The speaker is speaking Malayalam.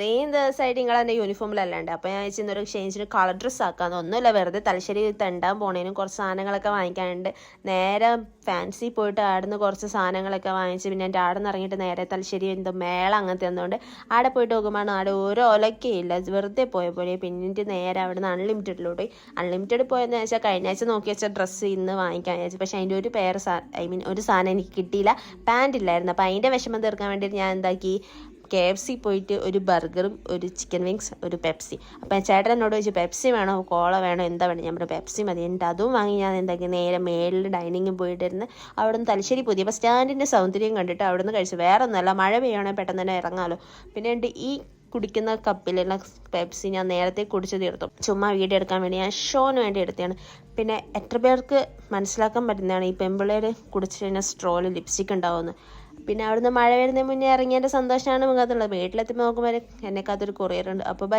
ഇത്രയും ദിവസമായിട്ട് നിങ്ങൾ എൻ്റെ യൂണിഫോമിലല്ലാണ്ട്. അപ്പോൾ ഞാൻ വെച്ച് ഇന്നൊരു ചേഞ്ചിന് കളർ ഡ്രസ്സ് ആക്കാമെന്ന്. ഒന്നുമില്ല, വെറുതെ തലശ്ശേരി തെണ്ടാൻ പോണേനും കുറച്ച് സാധനങ്ങളൊക്കെ വാങ്ങിക്കാനുണ്ട്. നേരെ ഫാൻസി പോയിട്ട് ആടുന്ന് കുറച്ച് സാധനങ്ങളൊക്കെ വാങ്ങിച്ച് പിന്നെ എൻ്റെ ആടെ നിന്ന് ഇറങ്ങിയിട്ട് നേരെ തലശ്ശേരി എന്തോ മേള അങ്ങനത്തെ എന്തുകൊണ്ട് ആടെ പോയിട്ട് നോക്കുമ്പോൾ ആടെ ഓരോ ഒലക്കയില്ല, വെറുതെ പോയ പോലെ. പിന്നിട്ട് നേരെ അവിടെ നിന്ന് അൺലിമിറ്റഡിലോട്ട് പോയി. അൺലിമിറ്റഡ് പോയെന്ന് വെച്ചാൽ കഴിഞ്ഞ ആഴ്ച നോക്കി വെച്ച ഡ്രസ്സ് ഇന്ന് വാങ്ങിക്കാൻ വിചാരിച്ചു. പക്ഷേ അതിൻ്റെ ഒരു പെയർ ഒരു സാധനം എനിക്ക് കിട്ടിയില്ല, പാൻറ് ഇല്ലായിരുന്നു. അപ്പോൾ അതിൻ്റെ വിഷമം തീർക്കാൻ വേണ്ടിയിട്ട് ഞാൻ എന്താക്കി, KFC പോയിട്ട് ഒരു ബർഗറും ഒരു ചിക്കൻ വിങ്സ് ഒരു പെപ്സി. അപ്പം ചേട്ടൻ എന്നോട് ചോദിച്ചു പെപ്സി വേണോ കോള വേണോ എന്താ വേണം. ഞാൻ പറഞ്ഞു പെപ്സി മതി. എന്നിട്ട് അതും വാങ്ങി ഞാൻ എന്താക്കി നേരെ മേളിൽ ഡൈനിങ്ങിൽ പോയിട്ടിരുന്ന് അവിടെ നിന്ന് തലശ്ശേരി പുതിയ ബസ് സ്റ്റാൻഡിൻ്റെ സൗന്ദര്യം കണ്ടിട്ട് അവിടെ നിന്ന് കഴിച്ചു. വേറെ ഒന്നുമല്ല, മഴ പെയ്യണേ പെട്ടെന്ന് തന്നെ ഇറങ്ങാമല്ലോ. പിന്നെ എൻ്റെ ഈ കുടിക്കുന്ന കപ്പിലുള്ള പെപ്സി ഞാൻ നേരത്തെ കുടിച്ച് തീർത്തു. ചുമ്മാ വീഡിയോ എടുക്കാൻ വേണ്ടി ഞാൻ ഷോന് വേണ്ടി എടുത്തതാണ്. പിന്നെ എത്ര പേർക്ക് മനസ്സിലാക്കാൻ പറ്റുന്നതാണ് ഈ പെമ്പിള്ളേർ കുടിച്ച് കഴിഞ്ഞാൽ സ്ട്രോയിൽ ലിപ്സ്റ്റിക് ഉണ്ടാവുമെന്ന്. പിന്നെ അവിടുന്ന് മഴ വരുന്നതിന് മുന്നേ ഇറങ്ങിയതിൻ്റെ സന്തോഷമാണ് മുഖത്തുള്ളത്. വീട്ടിലെത്തുമ്പോൾ നോക്കുമ്പോൾ എന്നെക്കാത്തൊരു കൊറിയറുണ്ട്. അപ്പോൾ